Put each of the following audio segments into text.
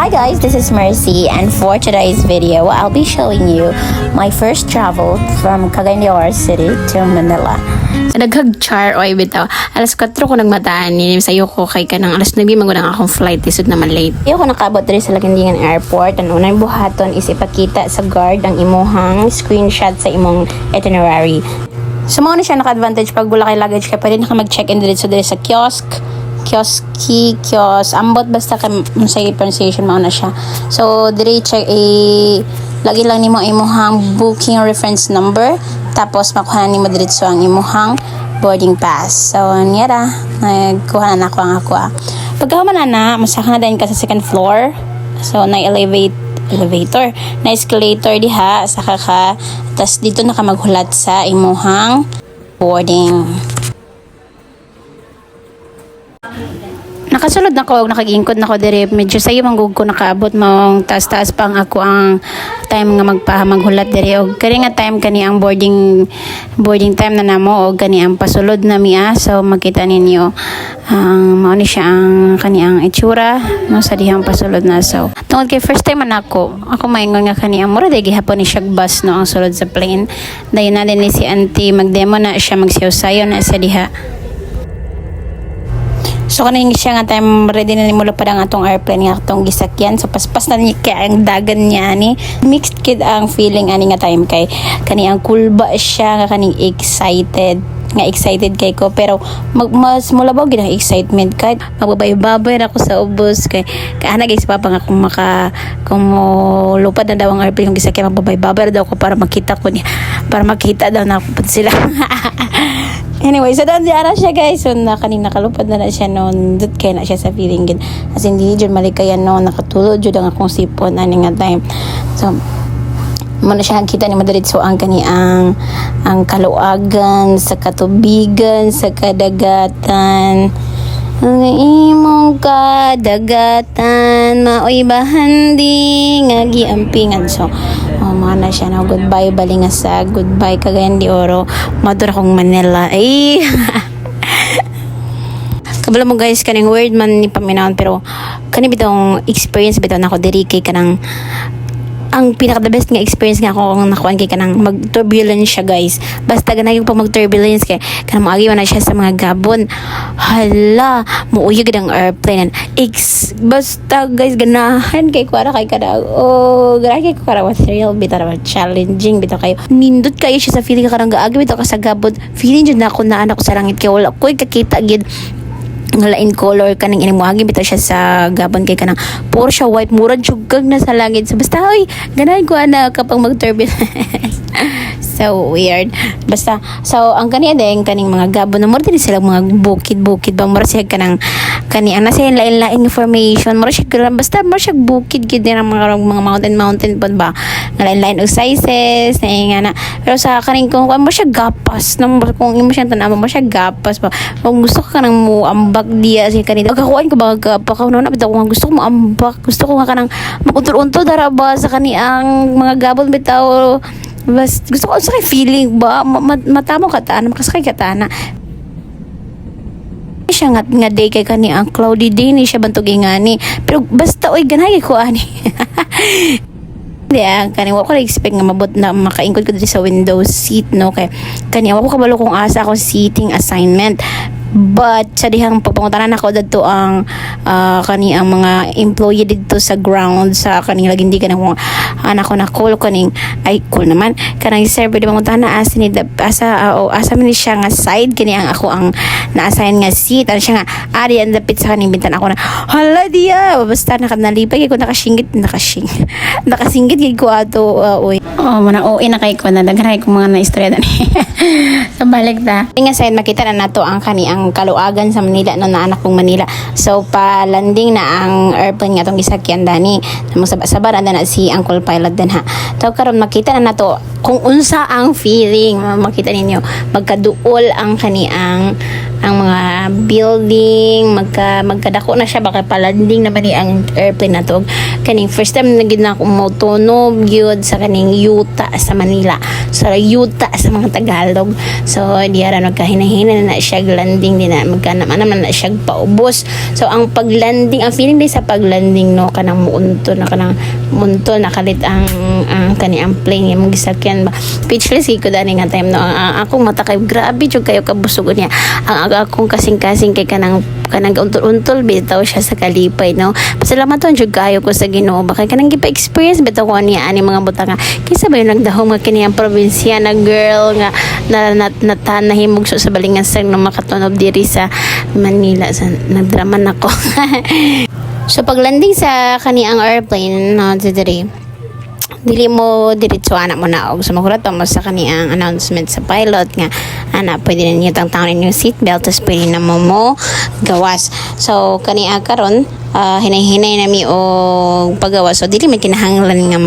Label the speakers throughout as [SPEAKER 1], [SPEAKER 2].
[SPEAKER 1] Hi guys, this is Mercy, and for today's video, I'll be showing you my first travel from Cagayan de Oro City to Manila.
[SPEAKER 2] So, naghag-char oy bitaw. Alas 4 ko nagmataan ni sayo ko kay kanang alas 9 magudang akong flight isod naman late.
[SPEAKER 1] Iyo ko nakabot diri sa Lagandingan Airport. Ang unang buhaton is ipakita sa guard ang imuhang screenshot sa imong itinerary. So, mo na siya naka-advantage pag wala kay luggage kay pwede na ka mag-check-in diri sa kiosk, ambot basta sa pronunciation mao na siya. So diri check lagi lang nimo imuhang booking reference number, tapos makuha nimo diretso ang imuhang boarding pass. So nyara nagkuha na ako ang ako. Pagkahuman na masaka na din ka sa second floor. So na elevator, na escalator diha saka ka, tas dito na ka maghulat sa imuhang boarding. Nakasulod na ko, nakagingkod na ko dire. Medyo sayo manggug ko nakaabot mong taas-taas pang ako ang time nga maghulat dire. O kani nga time kani ang boarding time na namo o kani ang pasulod na miya. So makita ninyo mao ni siya ang kani ang itsura no sa dihang pasulod na. So tungod kay first time man ako maingon nga kani ang mura day gihapon ni siya bus no ang sulod sa plane. Dayon na din ni si auntie magdemo na siya magsayaw-sayaw na sa diha. So kaning siya nga time ready na nimo pa ang atong airplane nga atong gisakyan. So paspas na ni kay ang dagan niya ni. Mixed kid ang feeling ani nga time kay kani ang kulba siya nga kaning excited kay ko, pero mas mulabaw gid ang excitement kay magbabay-babay na ako sa ubos kay ana guys papa nga kung mo lupad na daw ang airplane yung gisakyan magbabay-babay daw ko para makita daw na sila. Anyway, so doon diara siya guys. So kanina nakalupad na siya noon. Dut kaya na siya sa feeling gid. As in hindi jud malikayan noon nakatulog jud ang akong sipon ani nga time. So mo na siya kita ni madiretso ang kani ang kaluagan sa katubigan sa kadagatan. Ang imong kadagatan maoy bahandi nga giampingan. So mga na siya na goodbye Balingasag, goodbye Cagayan de Oro, madura kong Manila. Ay kabalo mo guys kaning word man ni paminawon, pero kani bitong experience bitaw nako diri kay kanang ang pinaka the best nga experience nga ako nakuan kay kanang mag-turbulence siya guys. Basta ganay yung pag mag-turbulence kay kanang moagi na siya sa mga gabon. Hala, muuyog ang airplane. Basta guys ganahan kay kuara kay kada. Oh, grabe kay kuara was real bitaw challenging bitaw kayo. Nindot kayo siya sa feeling karang gaagi bitaw ka sa gabon. Feeling jud na ako na anak ko sa langit kay wala koy kakita gid lain color kaning inimuagi bitaw siya sa gabon kay kanang puro siya white murag jugag na sa langit. So basta oy ganahan ko ana kapag mag-turbulence. So weird. Basta so ang kaniya din kaning mga gabon na mura din sila mga bukid ba mura siya kanang kani ana sa lain-lain information mura siya basta mura siya bukid gid ang mga mountain pa ba nga lain-lain og sizes nga na. Pero sa kaning kung mura siya gapas kung imo siya tan-aw mura siya gapas ba kung gusto ka kanang mo ambak diya si kanina pagkakuan ko ba pagkakuan na bitaw kung gusto ko mo ambak gusto ko nga kanang makuntur-unto dara ba sa kani ang mga gabon bitaw. Bas gusto ko sa feeling ba matamo kataan makasakay katana siya nga day kay kani ang cloudy day ni siya bantog ingani, pero basta oy ganay ko ani. Diya kani wa ko expect nga mabot na makaingkod ko diri sa window seat no kay kani wa ko kabalo kung asa akong seating assignment. But sa dihang papangutanan ako dadto ang kani ang mga employee dito sa ground sa kaning lagindi kanang anak ko na call kaning ay cool naman kanang sir pwede mangutanan asa man siya nga side kani ang ako ang na-assign nga seat ano siya nga ari ang dapit sa kaning bintan ako na hala diya basta nakanalipay ko nakasinggit gid ko ato oy mana na kay ko na daghan ko mga na-istorya dani. So balik ta nga side makita na nato ang kani ang kaluagan sa Manila no na anak kong Manila. So pa landing na ang airplane nga tong gisakyan dani. Namong sabara na si Uncle Pilot din ha. So karon makita na nato kung unsa ang feeling, makita ninyo magkaduol ang kaniang ang mga building, magkadako na siya, baka palanding naman ni ang airplane na to. Kaning first time na gid na ako motono gyud sa kaning yuta sa Manila, sa yuta sa mga Tagalog. So diara nagkahinahina na siya landing din na magkanaman na siya paubos. So ang paglanding, ang feeling din sa paglanding no, kanang muunto na kanang munto nakalit ang kaniang plane yung gisakyan ba. Speechless ko dani nga time no. Akong mata kay grabe jud kayo kabusog niya. Ang akong kasing-kasing kay kanang untol-untol bitaw siya sa kalipay no. Pasalamat jud kayo ko sa Ginoo ba kay kanang gipa-experience bitaw ko niya ani mga butanga. Kaysa ba yung nagdahom nga kaniyang probinsya na girl nga nahimog sa balingan sa no makatunob diri sa Manila sa nagdrama nako. So paglanding sa kaniang airplane no diri dili mo diretso anak mo na og sumagurat mo sa kaniang announcement sa pilot nga ana pwede na niyo tangtangin yung seatbelt tas pwede na mo gawas. So kaniya karon hinay-hinay na mi og pagawas. So dili man kinahanglan nga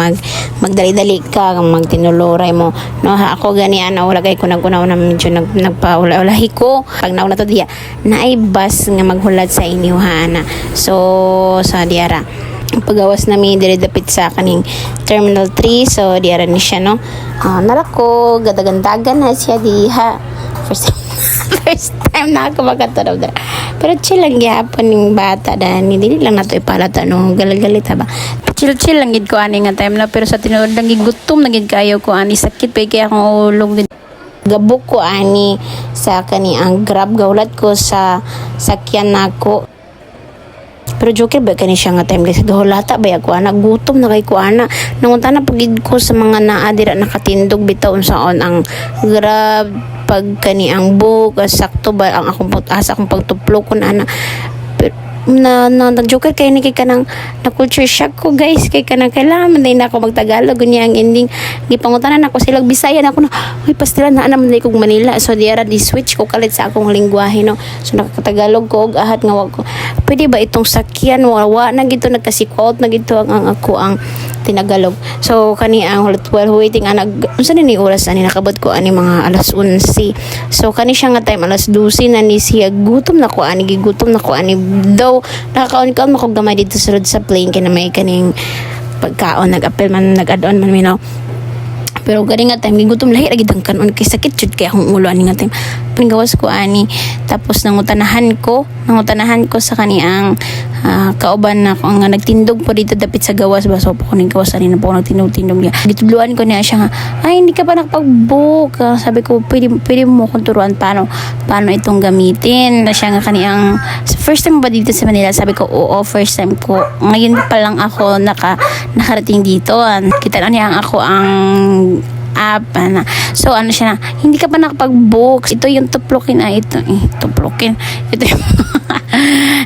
[SPEAKER 1] magdali-dali ka magtinuluray mo no. Ako gani ana wala kay ko nagunaw na medyo nagpaulahi ko pag nauna to diya naay bus nga maghulad sa inyo ha ana. So sa diara pagawas namin diri dapit sa kaning Terminal 3. So diara ni siya no. Narako gadagandagan na siya diha. First time na ako makatunaw dira. Pero chill lang gyapon ning bata dani dili lang nato ipalata no galit-galit ba. Chill lang gid ko ani nga time na pero sa tinuod lang gid gutom na gid kayo ko ani sakit pa kay akong ulog gabok ko ani sa kani ang Grab gaulat ko sa sakyan nako. Pero joker ba kani siya nga time guys gahulata ba ako ana gutom na kay ko ana nangunta na pagid ko sa mga naa dira nakatindog bitaw unsaon ang Grab pag kani ang book sakto ba ang akong pagtuplo kun ana na joker kay ni kay kanang na culture shock ko guys kay kanang kailangan man din ako magtagalog niya ang ending gipangutanan ako sila Bisaya na ako na uy pastila na naman dai kog Manila. So diara di switch ko kalit sa akong lengguwahe no. So nakatagalog ko og ahat nga wag ko pwede ba itong sakyan wa na gito nagkasikot na gito ang ako ang tinagalog. So kani ang while waiting unsa ni oras ani nakabot ko ani mga alas 11. So kani siya nga time alas 12 na ni siya gutom na ko ani gigutom na ko ani daw nakakaon-kaon makog gamay dito sulod sa plane kay na may kaning pagkaon nag-appel man nag-add-on man minaw. Pero gani nga time gigutom lahi ra gid ang kanon kay sakit jud kay akong ulo ani nga time panggawas ko ani tapos nangutanahan ko sa kaniang kauban na ko nga nagtindog po dito dapit sa gawas ba so po ko ning gawas ani na po nagtindog niya gitudluan ko niya siya nga ay hindi ka pa nakapag-book. Sabi ko pwede mo kong turuan paano itong gamitin siya nga kaniang first time ba dito sa Manila. Sabi ko oo first time ko ngayon pa lang ako nakarating dito kita na niya ako ang app na. So ano siya na hindi ka pa nakapag-book ito yung tuplokin tuplokin ito yung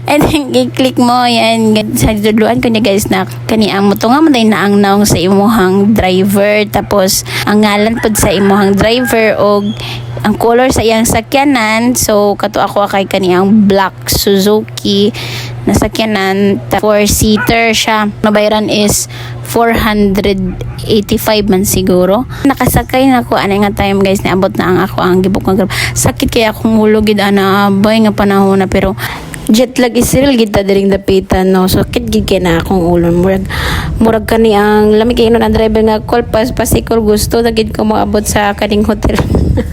[SPEAKER 1] and then i-click mo yan sa dudluan ko niya guys na kaniang mo to nga manday na ang naong sa imuhang driver tapos ang ngalan pod sa imuhang driver og ang color sa iyang sakyanan. So kato ako kay kaniyang black Suzuki na sakyanan 4-seater siya. Nabayaran is 485 man siguro. Nakasakay na ko ano nga time guys naabot na ang ako ang gibok nga Grab. Sakit kaya akong ulo gid ana bay nga panahon na pero jet lag isiril gid ta diring dapitan no. So kit gid kay na akong ulo murag kani ang lami kay ang driver nga call pasikol gusto na gid ko moabot sa kaning hotel.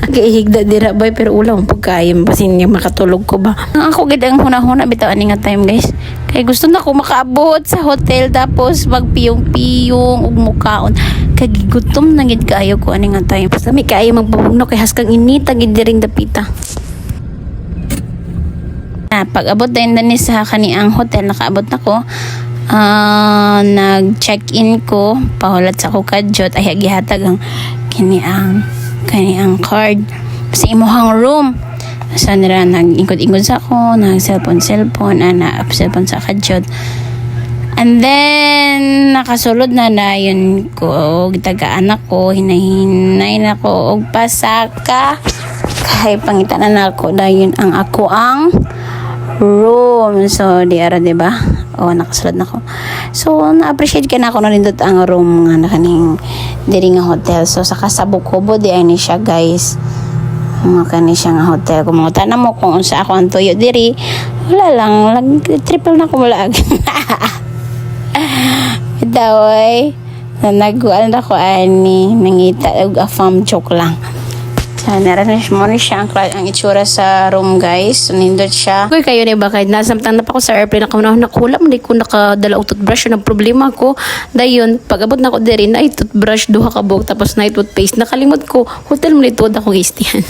[SPEAKER 1] Gihigda dira bay pero ulang pagkayam pasin nga makatulog ko ba. Ako gid ang hunahuna bitaw ani nga time guys. Kay gusto na ko makaabot sa hotel tapos magpiyong-piyong ug mukaon. Kay gutom na gid kaayo ko ani nga time. Basta may kaayo magbubugno kay haskang inita gid diring dapita. Pag abot din sa kaniang hotel nakaabot na ko nag-check-in ko pahulat sa ko kadyot ay gihatag ang kaniang card sa imuhang room. Sa nila nag-ingkod-ingkod sa ako nag-cellphone sa kadyot. And then nakasulod na yun ko taga-anak ko hinay na ko og pasaka kay pangitanan ako dayon ang ako ang room. So diara diba nakasulod na ko. So na-appreciate ka na ako na nindot ang room nga na kaning diri nga hotel. So sa kasabog kubo di ay ni siya guys. Kani siya nga hotel. Kumungutan na mo kung unsa ako ang tuyo diri. Wala lang, triple na ko mula. Daway. Nanaguan na ko ani nangita og farm joke lang. Naranash mo ni siya ang itsura sa room guys. Nindot siya.
[SPEAKER 2] Kung kayo na ba kahit nasamtang na pa ako sa airplane ako nakula hindi ko nakadala og toothbrush yun ang problema ko. Dayon pag abot na ko diri na toothbrush duha ka buok tapos na toothpaste nakalimot ko hotel mo nito ako gistihan.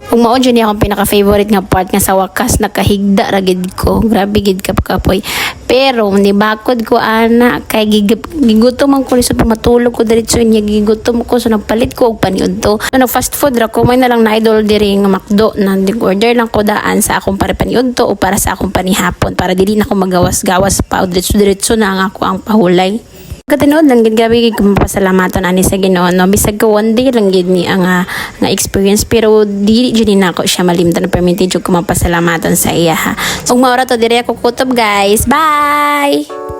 [SPEAKER 2] Kung mao dyan niya akong pinaka-favorite nga part nga sa wakas nakahigda ra gid ko. Grabe gid ka kapoy. Pero ni bakod ko ana kay gigutom man ko sa pamatulog ko diretso niya gigutom ko so nagpalit ko og paniudto. So nag fast food ra ko may na lang na idol diri nga McDo na order lang ko daan sa akong para paniudto o para sa akong panihapon para dili na ko magawas-gawas pa o diretso na nga ako ang pahulay. Katinood lang gid gabi gid ko mapasalamatan ani sa Ginoo no bisag ko one day lang gid ni ang nga experience pero dili jud na ako siya malimtan permitted jud ko mapasalamatan sa iya ha. Ug maura to dire ako kutob guys. Bye.